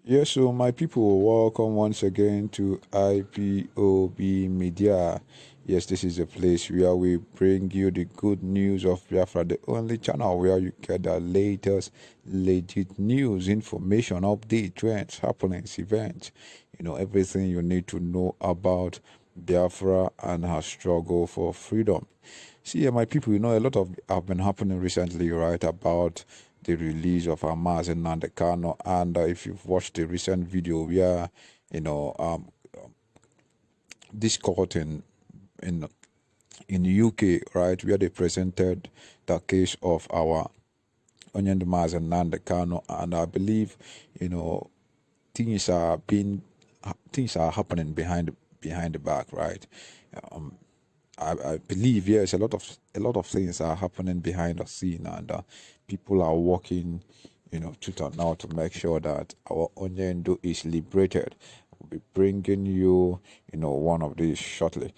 Yes, so my people, welcome once again to IPOB Media. Yes, this is a place where we bring you the good news of Biafra, the only channel where you get the latest, legit news, information, update, trends, happenings, events, everything you need to know about Biafra and her struggle for freedom. See, my people, a lot of have been happening recently, right, about the release of Mazị Nnamdi Kanu. And if you've watched the recent video where, you know, um, this court in in the UK, right, where they presented the case of our Onion Mazị Nnamdi Kanu, and I believe, things are being things are happening behind the back, right? Um, I believe yes, a lot of things are happening behind the scene, and people are working, tooth and nail to make sure that our Onyendo is liberated. We'll be bringing you, one of these shortly.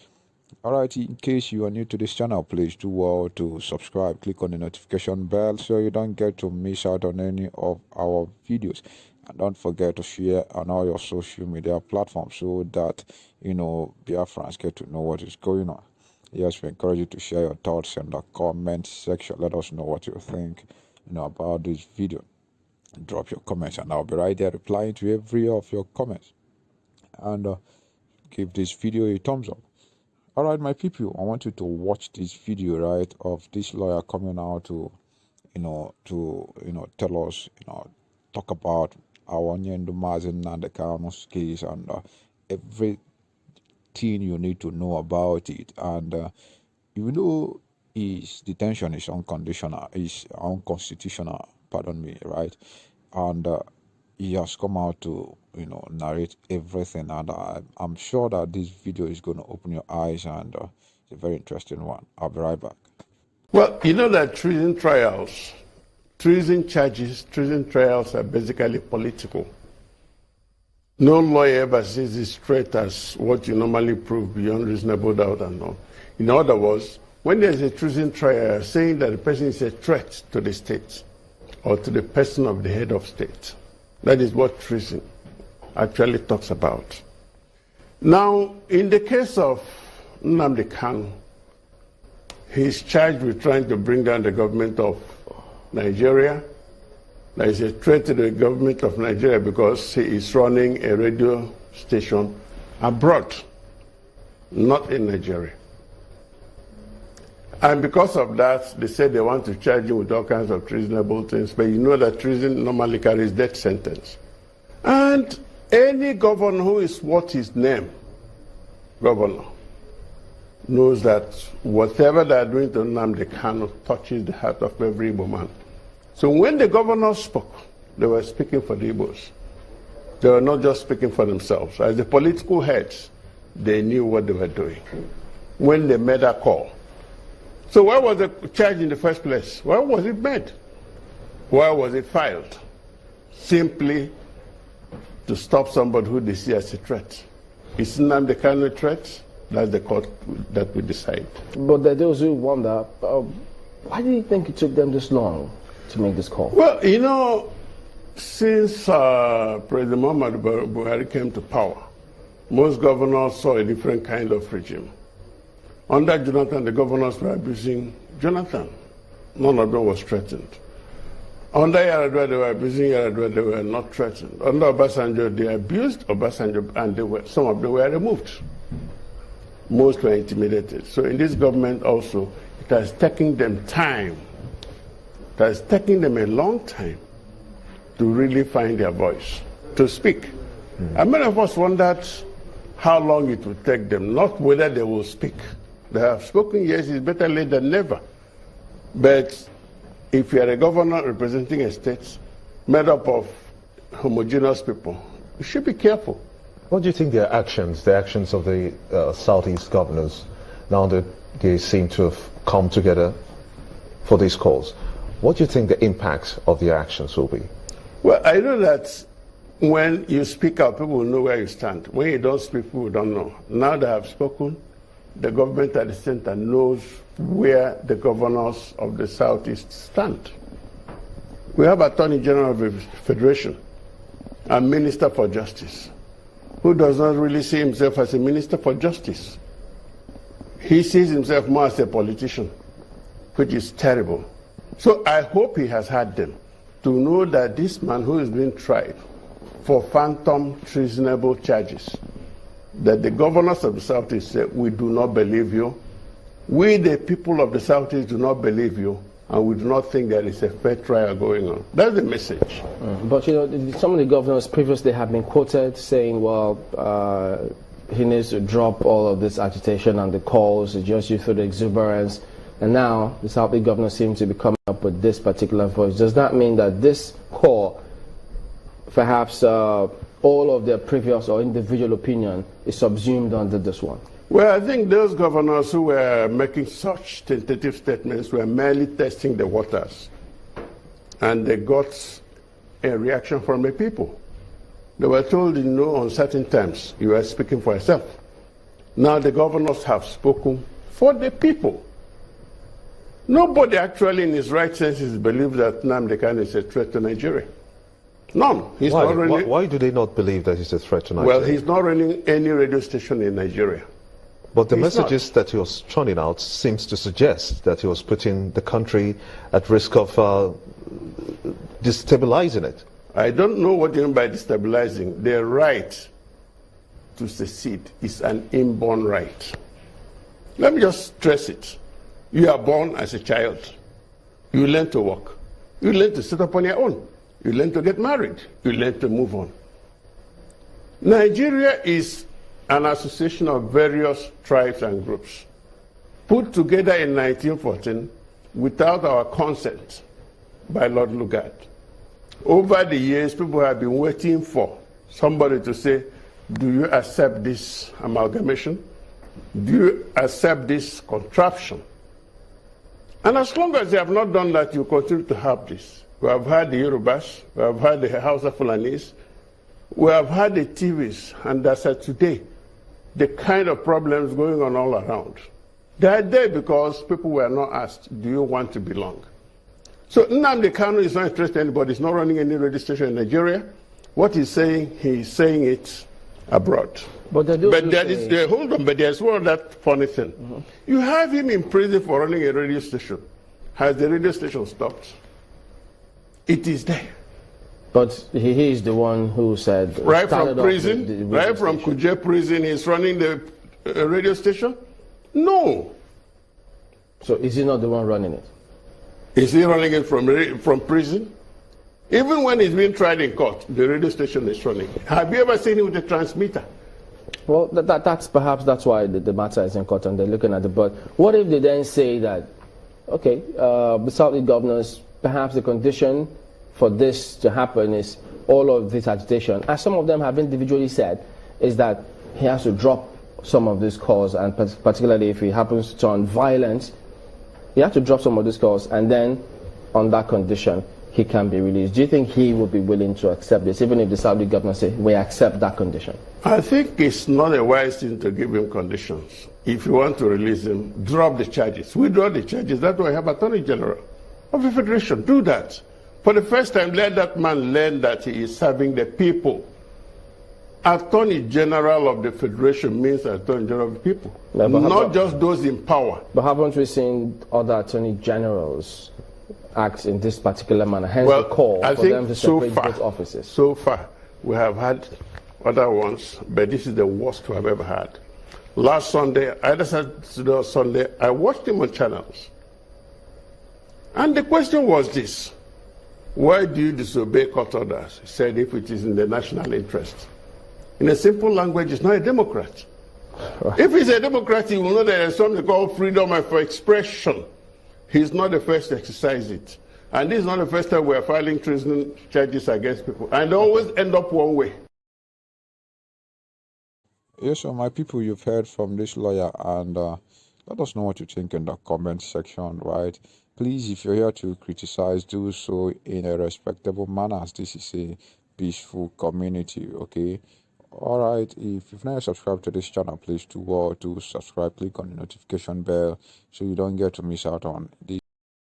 Alright, in case you are new to this channel, please do well to subscribe, click on the notification bell so you don't get to miss out on any of our videos. And don't forget to share on all your social media platforms so that, Biafrans get to know what is going on. Yes, we encourage you to share your thoughts in the comment section. Let us know what you think, about this video. Drop your comments and I'll be right there replying to every of your comments. And give this video a thumbs up. All right, my people, I want you to watch this video, right, of this lawyer coming out to, tell us, talk about our Onyendo Mazị Nnamdi Kanu's case and everything you need to know about it. And even though his detention is unconstitutional, pardon me, right, and he has come out to narrate everything, and I'm sure that this video is going to open your eyes, and it's a very interesting one. I'll be right back. Well, you know that treason trials are basically political. No lawyer ever sees it straight as what you normally prove beyond reasonable doubt and all. In other words, when there's a treason trial saying that the person is a threat to the state or to the person of the head of state, that is what treason actually talks about. Now, in the case of Nnamdi Kanu, he's charged with trying to bring down the government of Nigeria. There is a threat to the government of Nigeria because he is running a radio station abroad, not in Nigeria. And because of that, they said they want to charge him with all kinds of treasonable things, but you know that treason normally carries death sentence. And any governor who is worth his name, governor, knows that whatever they are doing to Nnamdi Kanu touches the heart of every Igbo man. So when the governor spoke, they were speaking for the Igbos. They were not just speaking for themselves. As the political heads, they knew what they were doing when they made that call. So why was the charge in the first place? Why was it made? Why was it filed? Simply to stop somebody who they see as a threat. Is Nnamdi Kanu a threat? That's the court that will decide. But there are those who wonder, why do you think it took them this long to make this call? Well, since President Muhammad Buhari came to power, most governors saw a different kind of regime. Under Jonathan, the governors were abusing Jonathan. None of them was threatened. Under Yar'Adua, they were abusing Yar'Adua, they were not threatened. Under Obasanjo, they abused Obasanjo, and some of them were removed. Most were intimidated. So in this government also, it has taken them time. It has taken them a long time to really find their voice, to speak. And many of us wondered how long it would take them, not whether they will speak. They have spoken, yes, it's better late than never. But if you are a governor representing a state made up of homogeneous people, you should be careful. What do you think the actions of the Southeast governors, now that they seem to have come together for these calls, what do you think the impact of the actions will be? Well, I know that when you speak out, people will know where you stand. When you don't speak, people don't know. Now they have spoken, the government at the center knows where the governors of the Southeast stand. We have Attorney General of the Federation and Minister for Justice, who does not really see himself as a Minister for Justice. He sees himself more as a politician, which is terrible. So I hope he has had them to know that this man who is being tried for phantom treasonable charges, that the governors of the Southeast said, we do not believe you. We, the people of the Southeast, do not believe you, and we do not think there is a fair trial going on. That's the message. But you know, some of the governors previously have been quoted saying, well, he needs to drop all of this agitation and the calls, just you through the exuberance. And now the Southeast governors seem to be coming up with this particular voice. Does that mean that this call, perhaps all of their previous or individual opinion, is subsumed under this one? Well, I think those governors who were making such tentative statements were merely testing the waters. And they got a reaction from the people. They were told in no uncertain terms, you are speaking for yourself. Now the governors have spoken for the people. Nobody actually in his right senses believes that Nnamdi Kanu is a threat to Nigeria. None. He's Why? not running, Why do they not believe that he's a threat to Nigeria? well, he's not running any radio station in Nigeria. But the He's messages that he was churning out seems to suggest that he was putting the country at risk of destabilizing it. I don't know what you mean by destabilizing. The right to secede is an inborn right. Let me just stress it. You are born as a child. You learn to walk. You learn to sit up on your own. You learn to get married. You learn to move on. Nigeria is an association of various tribes and groups put together in 1914 without our consent by Lord Lugard. Over the years, people have been waiting for somebody to say, do you accept this amalgamation? Do you accept this contraption? And as long as they have not done that, you continue to have this. We have had the Yorubas, we have had the Hausa Fulanis, we have had the TVs, and as of today, the kind of problems going on all around. They are there because people were not asked, do you want to belong? So Nnamdi Kanu is not interested in anybody. He's not running any radio station in Nigeria. What he's saying it abroad. But there is, hold on, but there's one that funny thing. You have him in prison for running a radio station. Has the radio station stopped? It is there. But he is the one who said... Right from prison, right from Kuje prison, he's running the radio station? No. So is he not the one running it? Is he running it from prison? Even when he's being tried in court, the radio station is running. Have you ever seen him with a transmitter? Well, that's why the matter is in court and they're looking at it. But what if they then say that, okay, the Southeast governors, perhaps the condition for this to happen is all of this agitation, as some of them have individually said, is that he has to drop some of these calls, and particularly if he happens to turn violent, he has to drop some of these calls, and then on that condition, he can be released. Do you think he would be willing to accept this, even if the Saudi government say, we accept that condition? I think it's not a wise thing to give him conditions. If you want to release him, drop the charges. Withdraw the charges. That's why I have Attorney General of the Federation. Do that. For the first time, let that man learn that he is serving the people. Attorney General of the Federation means Attorney General of the people, not just those in power. But haven't we seen other Attorney Generals act in this particular manner? Hence the call for them to separate both offices. So far, we have had other ones, but this is the worst we have ever had. Last Sunday, either Saturday or Sunday, I watched him on channels. And the question was this: why do you disobey court orders? He said, if it is in the national interest. In a simple language, he's not a Democrat. Right. If he's a Democrat, he will know there is something called freedom of expression. He's not the first to exercise it. And this is not the first time we're filing treason charges against people. And they always end up one way. Yes, so my people, you've heard from this lawyer, and let us know what you think in the comment section, right? Please, if you're here to criticize, do so in a respectable manner, as this is a peaceful community, okay? All right, if you've not subscribed to this channel, please do subscribe, click on the notification bell so you don't get to miss out on this.